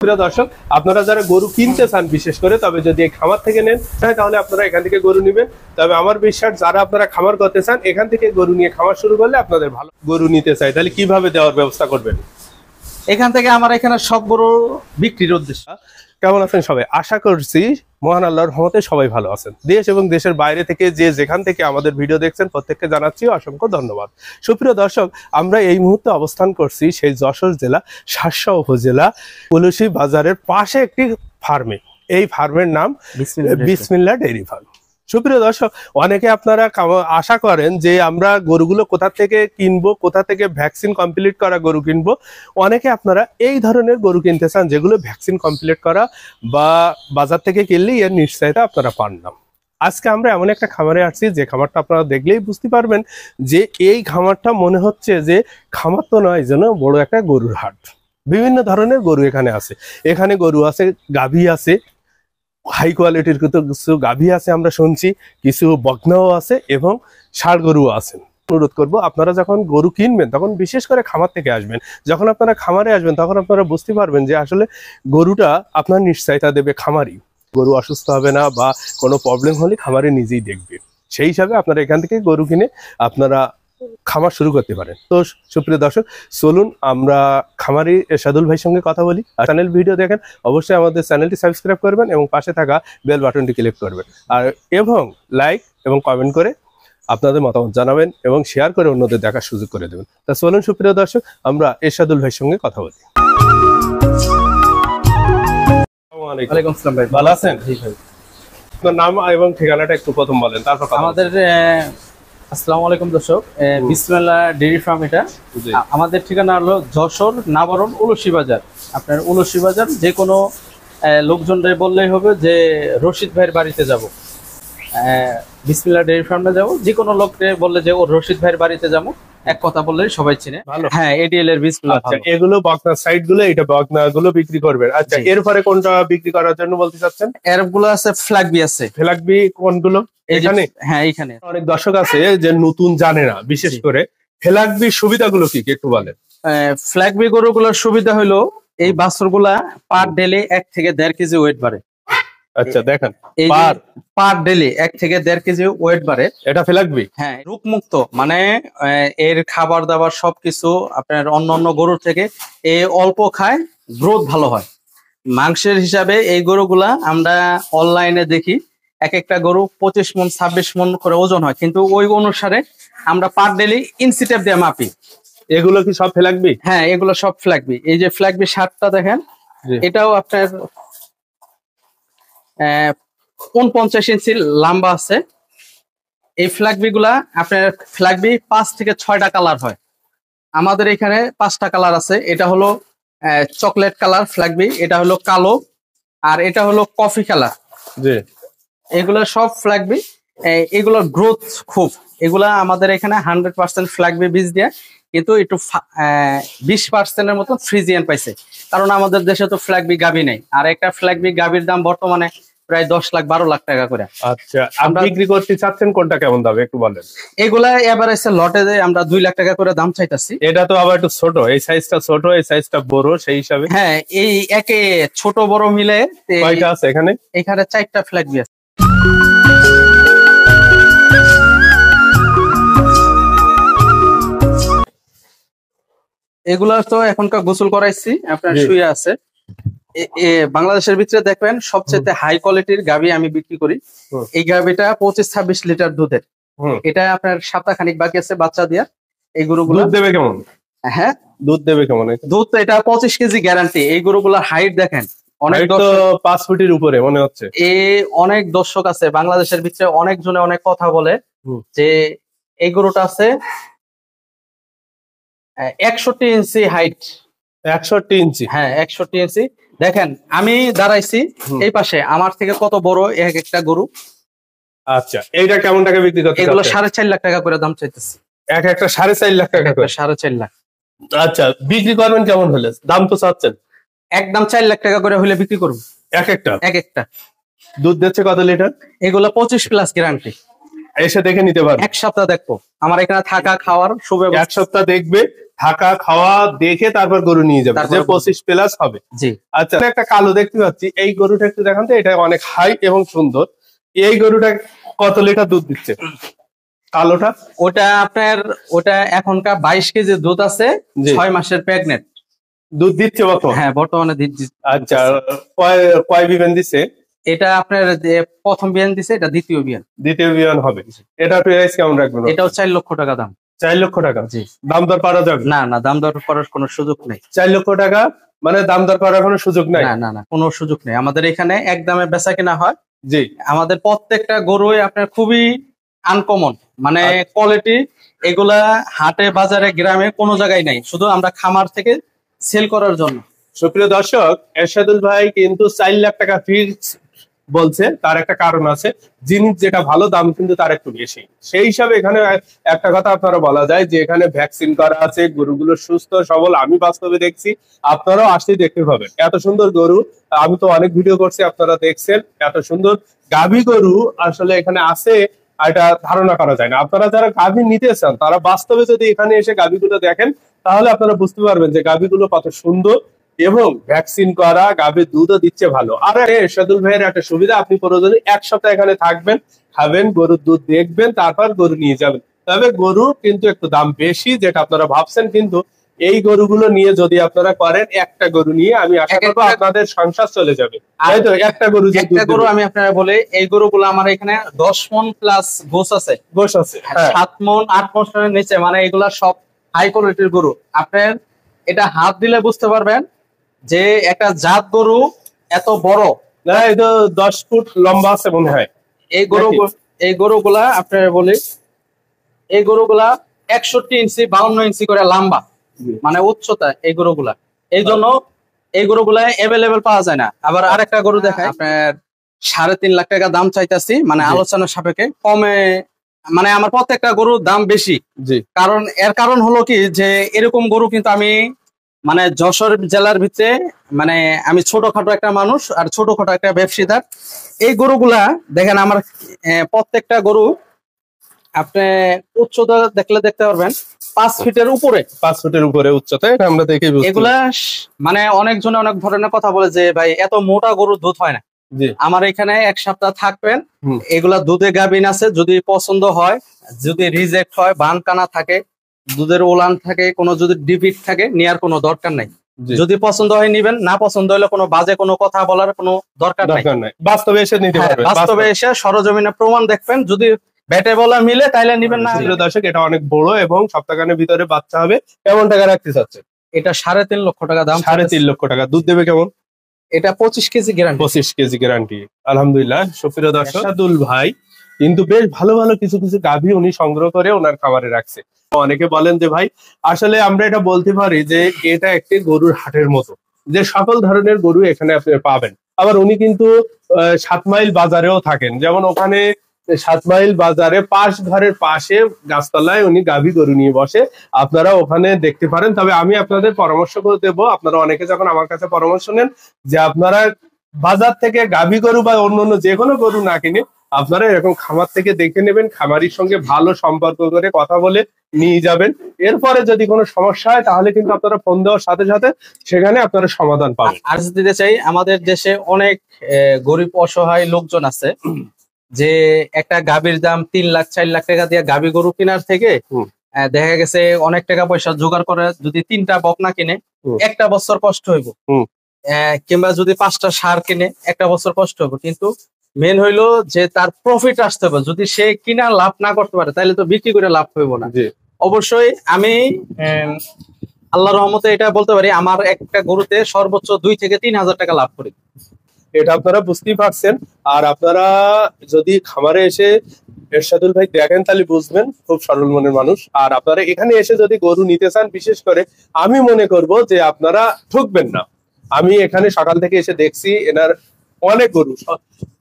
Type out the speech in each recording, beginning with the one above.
প্রিয় দর্শক, আপনারা যারা গরু কিনতে চান বিশেষ করে, তবে যদি এই খামার থেকে নেন তাহলে আপনারা এখান থেকে গরু নেবেন। তবে আমার বিশ্বাস যারা আপনারা খামার করতে চান এখান থেকে গরু নিয়ে খামার শুরু করলে আপনাদের ভালো গরু নিতে চাই, তাহলে কিভাবে দেওয়ার ব্যবস্থা করবেন? এখান থেকে আমার এখানে সব গরু বিক্রির উদ্দেশ্য। কেমন আছেন সবাই? আশা করছি মহান আল্লাহর রহমতে সবাই ভালো আছেন। দেশ এবং দেশের বাইরে থেকে যে যেখান থেকে আমাদের ভিডিও দেখছেন প্রত্যেককে জানাচ্ছি অসংখ্য ধন্যবাদ। সুপ্রিয় দর্শক, আমরা এই মুহূর্তে অবস্থান করছি সেই যশোর জেলা শার্শা উপজেলা পুলসী বাজারের পাশে একটি ফার্মে। এই ফার্মের নাম বিসমিল্লাহ ডেইরি ফার্ম। সুপ্রিয় দর্শক, অনেকে আপনারা আশা করেন যে আমরা গরুগুলো কোথা থেকে কিনবো, কোথা থেকে ভ্যাকসিন কমপ্লিট করা গরু কিনবো। অনেকে আপনারা এই ধরনের গরু কিনতে চান যেগুলো ভ্যাকসিন কমপ্লিট করা বা বাজার থেকে কিনলেই এর নিশ্চয়তা আপনারা পান না। আজকে আমরা এমন একটা খামারে আসছি যে খামারটা আপনারা দেখলেই বুঝতে পারবেন যে এই খামারটা মনে হচ্ছে যে খামার তো নয়, যেন বড় একটা গরুর হাট। বিভিন্ন ধরনের গরু এখানে আছে। এখানে গরু আছে, গাভী আছে, হাই কোয়ালিটির কিছু গাভী আছে আমরা শুনছি, কিছু বকনাও আছে এবং ষাঁড় গরুও আছেন। অনুরোধ করবো আপনারা যখন গরু কিনবেন তখন বিশেষ করে খামার থেকে আসবেন। যখন আপনারা খামারে আসবেন তখন আপনারা বুঝতে পারবেন যে আসলে গরুটা আপনার নিশ্চয়তা দেবে খামারি। গরু অসুস্থ হবে না বা কোনো প্রবলেম হলে খামারে নিজেই দেখবে। সেই হিসাবে আপনারা এখান থেকে গরু কিনে আপনারা খামার শুরু করতে পারেন। তো সুপ্রিয় দর্শক, চলুন আমরা খামারি এরশাদুল ভাইয়ের সঙ্গে কথা বলি। আর চ্যানেল ভিডিও দেখেন অবশ্যই আমাদের চ্যানেলটি সাবস্ক্রাইব করবেন এবং পাশে থাকা বেল বাটনটি ক্লিক করবেন আর এবং লাইক এবং কমেন্ট করে আপনাদের মতামত জানাবেন এবং শেয়ার করে অন্যদের দেখার সুযোগ করে দেবেন। তা চলুন সুপ্রিয় দর্শক, আমরা এরশাদুল ভাইয়ের সঙ্গে কথা বলি। ওয়ালাইকুম আসসালাম ভাই, ভালো আছেন? জি ভাই। আপনার নাম এবং ঠিকানাটা একটু প্রথম বলেন, তারপর আমাদের আসসালামু আলাইকুম দর্শক, বিসমিল্লাহ ডেইরি ফার্ম। এটা আমাদের ঠিকানা হলো যশোর নাবারণ উলসী বাজার। আপনার উলসী বাজার যে কোনো লোকজনদের বললেই হবে যে রশিদ ভাইয়ের বাড়িতে যাব, বিসমিল্লাহ ডেইরি ফার্মে যাব। যে কোনো লোককে বললে যে ও রশিদ ভাইয়ের বাড়িতে যাবো, এক কথা বললেই সবাই চিনে। হ্যাঁ, এডিএল এর বিসমিল্লাহ। আচ্ছা, এগুলো বকনা সাইড গুলো, এটা বকনা গুলো বিক্রি করবেন। আচ্ছা, এরপরে কোনটা বিক্রি করার জন্য বলতে চাচ্ছেন? এরগুলো আছে, ফ্ল্যাগবি আছে। ফ্ল্যাগবি কোনগুলো? এখানে? হ্যাঁ, এখানে অনেক দর্শক আছে যে নতুন জানে না, বিশেষ করে ফ্ল্যাগবি সুবিধাগুলো কি একটু বলেন। ফ্ল্যাগবি গরুগুলোর সুবিধা হলো এই বাছুরগুলা পার ডেলে 1 থেকে 1.5 কেজি ওয়েট বাড়ে। আচ্ছা, দেখেন পার ডেলি 1 থেকে 1.5 কেজি ওয়েট বাড়ে। এটা ফ্ল্যাগবি। হ্যাঁ, রোগমুক্ত, মানে এর খাবার দাবার সবকিছু আপনার অন্য গরুর থেকে অল্প খায়, গ্রোথ ভালো হয়। মাংসের হিসাবে এই গরুগুলা আমরা অনলাইনে দেখি এক একটা গরু 25 মণ 26 মণ করে ওজন হয়, কিন্তু ওই অনুসারে আমরা পার ডেলি ইনসিটেপ দিয়ে মাপি। এগুলো কি সব ফ্ল্যাগবি? হ্যাঁ, এগুলো সব ফ্ল্যাগবি। এই যে ফ্ল্যাগবি শার্টটা দেখেন, এটাও আপনার 49 ইঞ্চি লম্বা আছে। এই ফ্ল্যাগবি গুলা আপনার ফ্ল্যাগবি 5 থেকে 6টা কালার হয়। আমাদের এখানে 5টা কালার আছে। এটা হলো চকলেট কালার ফ্ল্যাগবি, এটা হলো কালো, আর এটা হলো কফি কালার। জি, এগুলো সব ফ্ল্যাগবি। এগুলোর গ্রোথ খুব। এগুলা আমাদের এখানে 100% ফ্ল্যাগবি বীজ দিয়ে, কিন্তু একটু 20%-এর মতো ফ্রিজিয়ান পাইছে, কারণ আমাদের দেশে তো ফ্ল্যাগবি গাভী নেই। আর একটা ফ্ল্যাগবি গাভীর দাম বর্তমানে প্রায় 10 লাখ 12 লাখ টাকা করে। আচ্ছা, আপনি বিক্রি করতে চাচ্ছেন কোনটা, কেমন দাম একটু বলেন? এগুলা এবার এসে লটে আমরা 2 লাখ টাকা করে দাম চাইতাছি। এটা তো আবার একটু ছোট, এই সাইজটা ছোট, এই সাইজটা বড়, সেই হিসাবে। হ্যাঁ, এই একে ছোট বড় মিলে কয়টা আছে এখানে? এখানে 4টা ফ্ল্যাগবি আছে। এগুলা তো এখনকার গোসল করাইছি, আপনার শুয়ে আছে। বাংলাদেশের ভিতরে দেখবেন সবচেয়ে হাই কোয়ালিটির গাভী আমি বিক্রি করি। এই গাভীটা 25-26 লিটার দুধের। এটা আপনার সপ্তাহ খানিক বাকি আছে বাচ্চা দিয়া। এই গরুগুলো দুধ দেবে কেমন? হ্যাঁ, দুধ দেবে কেমন? দুধ এটা 25 কেজি গ্যারান্টি। এই গরুগুলোর হাইট দেখেন, অনেক 5 ফুটের উপরে মনে হচ্ছে। অনেক দর্শক আছে বাংলাদেশের ভিতরে, অনেক জনে অনেক কথা বলে যে এই গরুটা আছে 61 ইঞ্চি হাইট। 61 ইঞ্চি? হ্যাঁ, 61 ইঞ্চি। দেখেন আমি দাঁড়াইছি এই পাশে, আমার থেকে কত বড় এক একটা গরু। আচ্ছা, এইটা কেমন টাকা বিক্রি করতে? এগুলো 4.5 লাখ টাকা করে দাম চাইতেছি। একটা 4.5 লাখ টাকা করে? 4.5 লাখ। আচ্ছা, বিক্রি করবেন কেমন হলে? দাম তো চাচ্ছেন একদম 4 লাখ টাকা করে হলে বিক্রি করবো। এক একটা। দুধ দিচ্ছে কত লিটার? এগুলো 25+ গ্যারান্টি। এসে দেখে নিতে পারবে? 1 সপ্তাহ দেখবো, আমার এখানে থাকা খাওয়ার সুব্যবস্থা। 1 সপ্তাহ দেখবে, থাকা খাওয়া দেখে তারপর গরু নিয়ে যাবে, তারপর যে গরু। 25+ হবে। জি। আচ্ছা, একটা কালো দেখতে পাচ্ছি, এই গরুটা একটু দেখান তো, এটা অনেক হাই এবং সুন্দর। এই গরুটা কত লিটার দুধ দিচ্ছে কালোটা? ওটা এখনকার 22 কেজি দুধ আছে, জি। 6 মাসের প্রেগনেন্ট। দুধ দিচ্ছে বর্তমানে? হ্যাঁ, বর্তমানে আচ্ছা, কয় কয় বিবেন দিচ্ছে? এটা আপনার যে প্রথম বিয়ান দিছে, এটা দ্বিতীয় বিয়ান। দ্বিতীয় বিয়ান হবে। এটা প্রাইস কেমন রাখবেন? এটাও 4 লক্ষ টাকা দাম। 4 লক্ষ টাকা? জি। দাম দর করা যাবে? না না, দাম দর করার কোনো সুযোগ নেই। 4 লক্ষ টাকা মানে দাম দর করার কোনো সুযোগ নাই? না না না, কোনো সুযোগ নেই। আমাদের এখানে এক দামে বেচা কেনা হয়। জি। আমাদের প্রত্যেকটা গরুই আপনার খুবই আনকমন, মানে কোয়ালিটি। এগুলা হাটে বাজারে গ্রামে কোনো জায়গায় নাই, শুধু আমরা খামার থেকে সেল করার জন্য। সুপ্রিয় দর্শক, এরশাদুল ভাই কিন্তু 4 লাখ টাকা ফিক্স বলছে, তার একটা কারণ আছে। জিনিস যেটা ভালো, দাম কিন্তু তার একটু বেশি। সেই হিসাবে এখানে একটা কথা আপনারা বলা যায় যে এখানে ভ্যাকসিন করা আছে, গরুগুলো সুস্থ সবল। আমি বাস্তবে দেখছি, আপনারাও আসলেই দেখতে পাবেন। এত সুন্দর গরু, আমি তো অনেক ভিডিও করছি, আপনারা দেখছেন। এত সুন্দর গাভী গরু আসলে এখানে আছে, আর এটা ধারণা করা যায় না। আপনারা যারা গাভী নিতে চান, তারা বাস্তবে যদি এখানে এসে গাভীগুলো দেখেন, তাহলে আপনারা বুঝতে পারবেন যে গাভীগুলো কত সুন্দর এবং ভ্যাকসিন করা, গাভীর দুধও দিচ্ছে ভালো। আর এরশাদুল ভাইয়ের একটা সুবিধা, আপনি প্রয়োজনে 1 সপ্তাহ এখানে থাকবেন, খাবেন, গরুর দুধ দেখবেন, তারপর গরু নিয়ে যাবেন। তবে গরু কিন্তু একটু দাম বেশি, যেটা আপনারা ভাবছেন। কিন্তু এই গরুগুলো নিয়ে যদি আপনারা করেন, একটা গরু নিয়ে আমি আশা করবো আপনাদের সংসার চলে যাবে। তাই তো? একটা গরু যে একটা গরু আমি আপনারা বলে, এই গরুগুলো আমার এখানে 10 মণ প্লাস গোস আছে। গোশ আছে, হ্যাঁ। 7 মণ 8 মণের নিচে, মানে এগুলা সব হাই কোয়ালিটির গরু। আপনার এটা হাত দিলে বুঝতে পারবেন যে একটা জাত গরু এত বড়। না, এটা 10 ফুট লম্বা আছে মনে হয়। এই গরুগুলা আপনার বলি, এই গরুগুলা 61 ইঞ্চি 52 ইঞ্চি করে লম্বা, মানে উচ্চতা এই গরুগুলা। এই জন্য এই গরুগুলা অ্যাভেলেবেল পাওয়া যায় না। আবার আরেকটা গরু দেখায়, আপনার 3.5 লাখ টাকা দাম চাইতাছি, মানে আলোচনার সাপেক্ষে কমে। মানে আমার প্রত্যেকটা গরুর দাম বেশি। জি। এর কারণ হলো কি, যে এরকম গরু কিন্তু আমি, মানে যশোর জেলার ভিতরে, মানে আমি ছোটখাটো একটা মানুষ আর ছোটখাটো একটা ব্যবসায়ীদার। এই গরুগুলা দেখেন, আমার প্রত্যেকটা গরু আপনি উচ্চতা দেখতে পারবেন 5 ফিটের উপরে। 5 ফুটের উপরে উচ্চতা, এটা আমরা দেখে বুঝতে পারি। এগুলা মানে অনেকজনে অনেক ধরনের কথা বলে যে ভাই এত মোটা গরুর দুধ হয় না। জি। আমার এখানে 1 সপ্তাহ থাকবেন, এগুলা দুধে গাভিন আছে, যদি পছন্দ হয়, যদি রিজেক্ট হয়, বান কানা থাকে, দুধের ওলান থাকে, কোনো যদি ডিফিট থাকে, নেওয়ার কোনো দরকার নাই। যদি পছন্দ হয় নিবেন, না পছন্দ হলে কোনো বাজে কোনো কথা বলার কোনো দরকার নাই। বাস্তবে এসে নিতে পারবেন। বাস্তবে এসে সরজমিনে প্রমাণ দেখবেন, যদি ব্যাটে বলা মিলে তাইলে নিবেন, না। দর্শক, এটা অনেক বড় এবং সপ্তাহখানের ভিতরে বাচ্চা হবে। কেমন টাকা রাখতে চাচ্ছে? এটা 3.5 লক্ষ টাকা দাম। 3.5 লক্ষ টাকা। দুধ দেবে কেমন? এটা 25 কেজি গ্যারান্টি। 25 KG guarantee. আলহামদুলিল্লাহ। সুপ্রিয় দর্শক, এরশাদুল ভাই কিন্তু বেশ ভালো ভালো কিছু কিছু গাভী উনি সংগ্রহ করে ওনার খামারে রাখছে। অনেকে বলেন যে ভাই, আসলে আমরা এটা বলতে পারি যে এটা একটি গরুর হাটের মতো, যে সকল ধরনের গরু এখানে আপনি পাবেন। আবার উনি কিন্তু 7 মাইল বাজারেও থাকেন, যেমন ওখানে 7 মাইল বাজারে ঘরের পাশে গাছতলায় উনি গাভী গরু নিয়ে বসে। আপনারা ওখানে দেখতে পারেন। তবে আমি আপনাদের পরামর্শ করে দেবো, আপনারা অনেকে যখন আমার কাছে পরামর্শ নেন, যে আপনারা বাজার থেকে গাভী গরু বা অন্যান্য যে কোনো গরু না কিনে আপনারা এরকম খামার থেকে দেখে নেবেন, খামারির সঙ্গে ভালো সম্পর্ক করে কথা বলে নিয়ে যাবেন। এরপরে যদি কোনো সমস্যা হয়, তাহলে কিন্তু আপনারা ফোন দেওয়ার সাথে সাথে সেখানে আপনারা সমাধান পাবেন। আর দিতে চাই, আমাদের দেশে অনেক গরিব অসহায় লোকজন আছে, যে একটা গাভীর দাম 3 লাখ 4 লাখ টাকা দিয়ে গাভী গরু কেনার থেকে দেখা গেছে অনেক টাকা পয়সা জোগাড় করে যদি 3টা বকনা কিনে, 1টা বছর কষ্ট হইব। কিংবা যদি 5টা ষাঁড় কিনে, 1টা বছর কষ্ট হইব। কিন্তু মেন হইলো যে তার প্রফিট আসতে হবে। যদি সে কিনা লাভ না করতে পারে, তাহলে তো বিক্রি করে লাভ হইব না। অবশ্যই আমি আল্লাহর রহমতে এটা বলতে পারি, আমার একটা গরুতে সর্বোচ্চ 2 থেকে 3 হাজার টাকা লাভ করি। এটা আপনারা বুঝতেই পারছেন। আর আপনারা যদি খামারে এসে এরশাদুল ভাই দেখেন, তাহলে বুঝবেন খুব সরল মনের মানুষ। আর আপনারা এখানে এসে যদি গরু নিতে চান, বিশেষ করে আমি মনে করব যে আপনারা ঠকবেন না। আমি এখানে সকাল থেকে এসে দেখছি এনার অনেক গরু।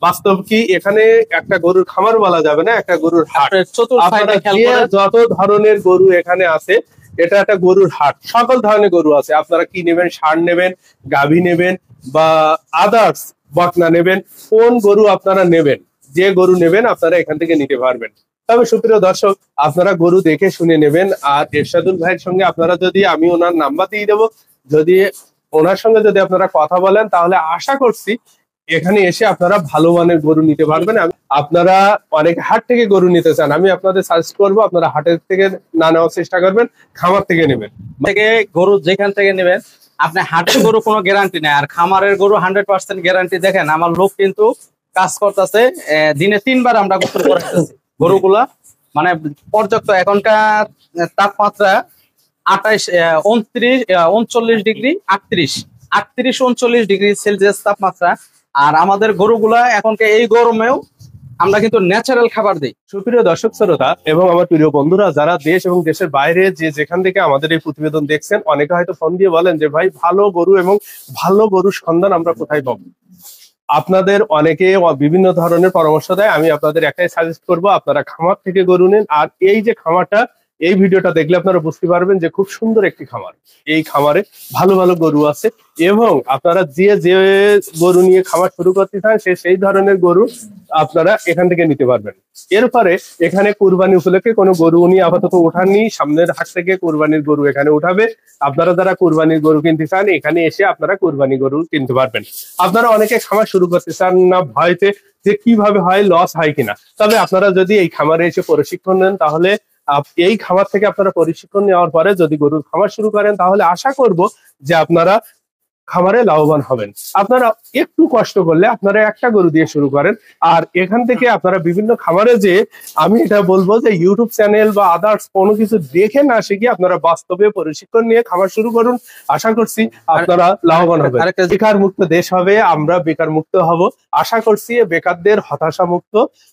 বাস্তব কি, এখানে একটা গরুর খামার বলা যাবে না, একটা গরুর হাট। যত ধরনের গরু এখানে আছে, এটা একটা গরুর হাট। সকল ধরনের গরু আছে। আপনারা কি নেবেন, ষাঁড় নেবেন, গাভী নেবেন, বা আদার্স বকনা নেবেন, কোন গরু আপনারা নেবেন, যে গরু নেবেন আপনারা এখান থেকে নিতে পারবেন। তবে সুপ্রিয় দর্শক, আপনারা গরু দেখে শুনে নেবেন। আর এরশাদুল ভাইয়ের সঙ্গে আপনারা যদি, আমি ওনার নাম্বার দিয়ে দেবো, যদি ওনার সঙ্গে যদি আপনারা কথা বলেন তাহলে আশা করছি এখানে এসে আপনারা ভালো মানের গরু নিতে পারবেন। আপনারা অনেক হাট থেকে গরু নিতে চান, আমি আপনাদের সাজেস্ট করবো আপনারা হাটের থেকে না নেওয়ার চেষ্টা করবেন, খামার থেকে নেবেন। থেকে গরু যেখান থেকে নেবেন, আপনি হাটের গরু কোনো গ্যারান্টি নেই, আর খামারের গরু 100% গ্যারান্টি। দেখেন আমার লোক কিন্তু কাজ করতেছে, দিনে 3 বার আমরা গোসল করাইতেছি গরুগুলা। মানে পর্যাপ্ত এখনকার তাপমাত্রা 28, 29, 39 ডিগ্রি, 38, 39 ডিগ্রি সেলসিয়াস তাপমাত্রা। আর আমাদের গরুগুলা এখনকার এই গরমেও আমরা কিন্তু ন্যাচারাল খাবার দিই। সুপ্রিয় দর্শক শ্রোতা এবং আমার প্রিয় বন্ধুরা, যারা দেশ এবং দেশের বাইরে যে যেখান থেকে আমাদের এই প্রতিবেদন দেখছেন, অনেকে হয়তো ফোন দিয়ে বলেন যে ভাই ভালো গরু এবং ভালো গরুর সন্ধান আমরা কোথায় পাবো। আপনাদের অনেকে বিভিন্ন ধরনের পরামর্শ দেয়, আমি আপনাদের একটাই সাজেস্ট করবো, আপনারা খামার থেকে গরু নিন। আর এই যে খামারটা, এই ভিডিওটা দেখলে আপনারা বুঝতে পারবেন যে খুব সুন্দর একটি খামার। এই খামারে ভালো ভালো গরু আছে এবং আপনারা যে যে গরু নিয়ে খামার শুরু করতে চান সেই ধরনের গরু আপনারা এখান থেকে নিতে পারবেন। এরপরে এখানে কুরবানি উপলক্ষে কোনো গরু উনি আপাতত ওঠাননি, সামনের হাট থেকে কুরবানির গরু এখানে উঠাবে। আপনারা যারা কুরবানির গরু কিনতে চান এখানে এসে আপনারা কুরবানি গরু কিনতে পারবেন। আপনারা অনেকে খামার শুরু করতে চান না ভয়তে যে কিভাবে হয়, লস হয় কিনা। তবে আপনারা যদি এই খামারে এসে প্রশিক্ষণ নেন তাহলে এই খামার থেকে আপনারা প্রশিক্ষণ নেওয়ার পরে যদি গরুর খামার শুরু করেন তাহলে আশা করব যে আপনারা খামারে লাভবান হবেন। আপনারা একটু কষ্ট করলে আপনারা একটা গরু দিয়ে শুরু করেন। আর এখান থেকে আপনারা বিভিন্ন খামারে, যে আমি এটা বলবো যে ইউটিউব চ্যানেল বা আদার্স কোনো কিছু দেখে না শিখে আপনারা বাস্তবে প্রশিক্ষণ নিয়ে খামার শুরু করুন। আশা করছি আপনারা লাভবান হবেন। বেকার মুক্ত দেশ হবে, আমরা বেকার মুক্ত হব। আশা করছি বেকারদের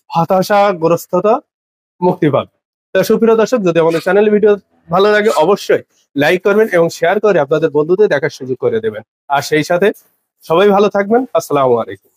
হতাশাগ্রস্ততা মুক্তি পাবে। সুপ্রিয় দর্শক, যদি আমাদের চ্যানেল ভিডিও ভালো লাগে অবশ্যই লাইক করবেন এবং শেয়ার করে আপনাদের বন্ধুদের দেখার সুযোগ করে দেবেন। আর সেই সাথে সবাই ভালো থাকবেন। আসসালামু আলাইকুম।